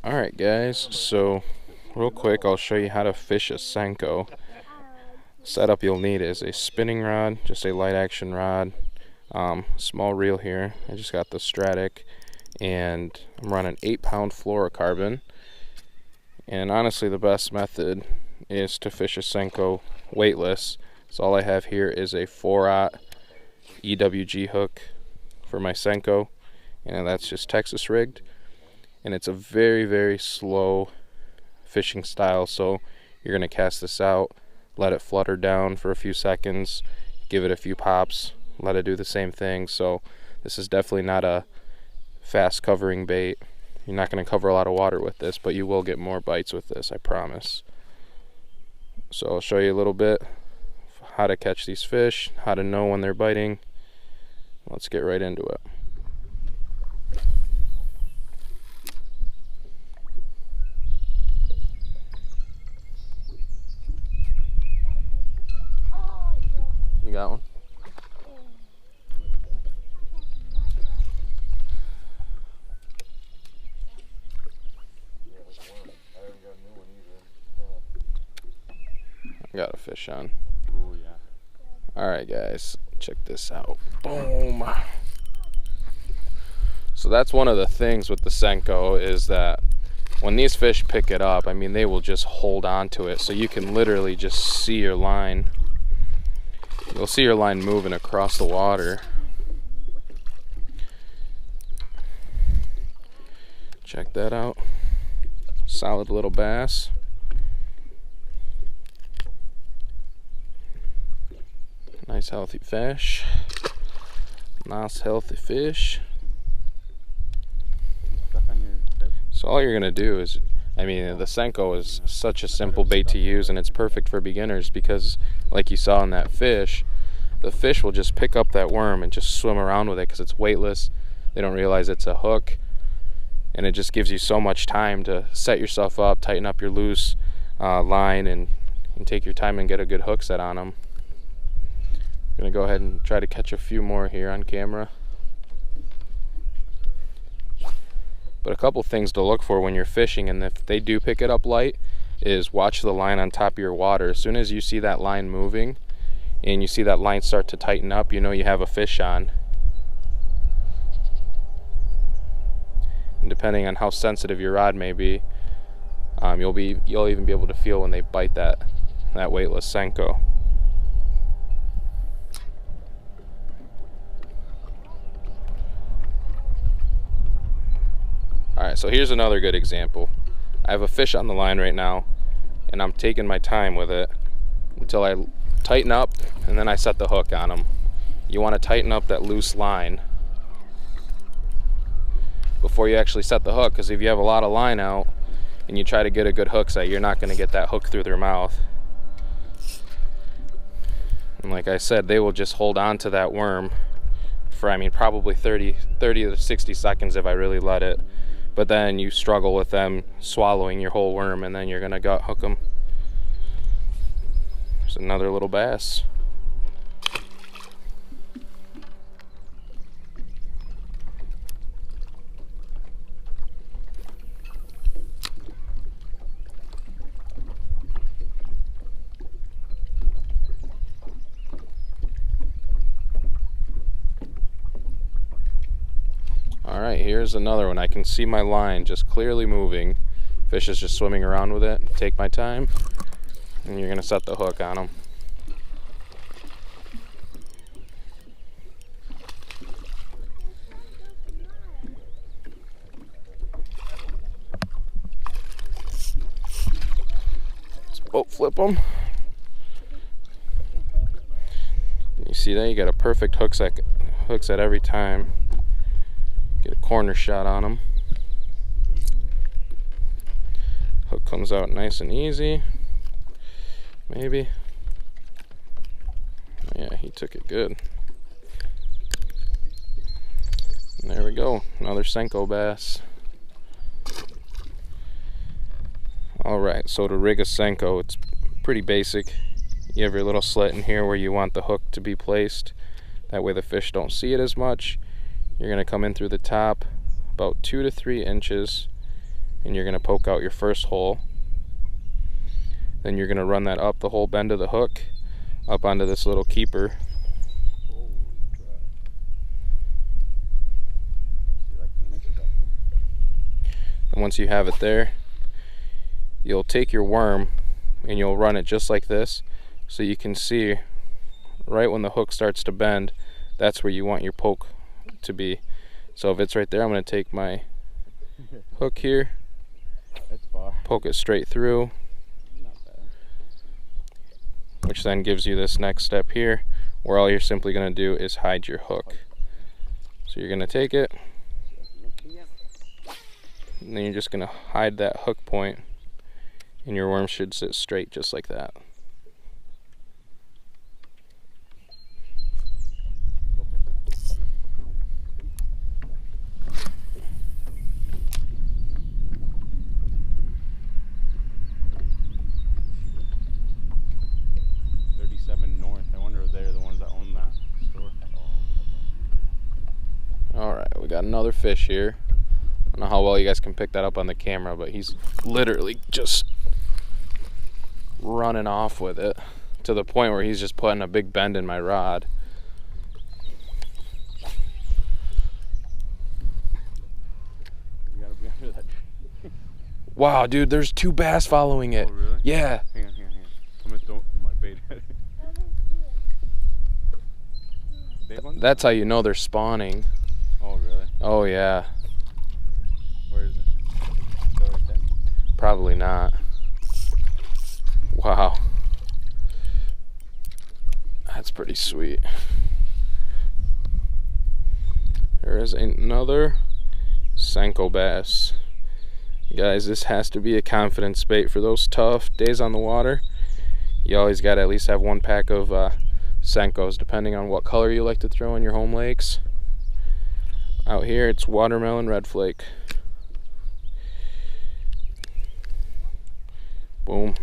Alright guys, so real quick I'll show you how to fish a Senko. Setup you'll need is a spinning rod, just a light action rod, small reel here. I just got the Stratic, and I'm running 8-pound fluorocarbon. And honestly the best method is to fish a Senko weightless. So all I have here is a 4/0 EWG hook for my Senko, and that's just Texas rigged. And it's a very slow fishing style, so you're going to cast this out, let it flutter down for a few seconds, give it a few pops, let it do the same thing. So this is definitely not a fast covering bait. You're not going to cover a lot of water with this, but you will get more bites with this, I promise. So I'll show you a little bit how to catch these fish, how to know when they're biting. Let's get right into it. You got one? I got a fish on. Oh yeah. Alright guys, check this out. Boom! So that's one of the things with the Senko, is that when these fish pick it up, I mean, they will just hold on to it. So you can literally just see your line. You'll see your line moving across the water. Check that out. Solid little bass. Nice healthy fish. Nice healthy fish. So all you're gonna do is, I mean, the Senko is such a simple bait to use, and it's perfect for beginners because, like you saw in that fish, the fish will just pick up that worm and just swim around with it because it's weightless. They don't realize it's a hook, and it just gives you so much time to set yourself up, tighten up your loose line, and take your time and get a good hook set on them. I'm gonna go ahead and try to catch a few more here on camera. But a couple things to look for when you're fishing, and if they do pick it up light, is watch the line on top of your water. As soon as you see that line moving and you see that line start to tighten up, you know you have a fish on. And depending on how sensitive your rod may be, you'll even be able to feel when they bite that weightless Senko. Alright, so here's another good example. I have a fish on the line right now, and I'm taking my time with it until I tighten up, and then I set the hook on him. You want to tighten up that loose line before you actually set the hook, because if you have a lot of line out and you try to get a good hook set, you're not going to get that hook through their mouth. And like I said, they will just hold on to that worm for, I mean, probably 30 to 60 seconds if I really let it. But then you struggle with them swallowing your whole worm, and then you're gonna gut hook them. There's another little bass. Alright, here's another one. I can see my line just clearly moving. Fish is just swimming around with it. Take my time, and you're going to set the hook on them. Let's boat flip them. You see that? You got a perfect hook set every time. Get a corner shot on him. Hook comes out nice and easy. Maybe. Yeah, he took it good. And there we go. Another Senko bass. Alright, so to rig a Senko, it's pretty basic. You have your little slit in here where you want the hook to be placed. That way the fish don't see it as much. You're going to come in through the top about 2 to 3 inches, and you're going to poke out your first hole. Then you're going to run that up the whole bend of the hook, up onto this little keeper. And once you have it there, you'll take your worm and you'll run it just like this, so you can see right when the hook starts to bend, that's where you want your poke to be. So if it's right there, I'm going to take my hook here, poke it straight through, which then gives you this next step here, where all you're simply going to do is hide your hook. So you're going to take it, and then you're just going to hide that hook point, and your worm should sit straight just like that. North. I wonder if they're the ones that own that store. Alright, we got another fish here. I don't know how well you guys can pick that up on the camera, but he's literally just running off with it to the point where he's just putting a big bend in my rod. You gotta be under that tree. Wow, dude, there's 2 bass following it. Oh, really? Yeah. Hang on. I'm gonna throw my bait at it. Big one? That's how you know they're spawning. Oh, really? Oh, yeah. Where is it? Still right there? Probably not. Wow. That's pretty sweet. There is another Senko bass. Guys, this has to be a confidence bait for those tough days on the water. You always got to at least have 1 pack of Senkos, depending on what color you like to throw in your home lakes. Out here, it's watermelon red flake. Boom.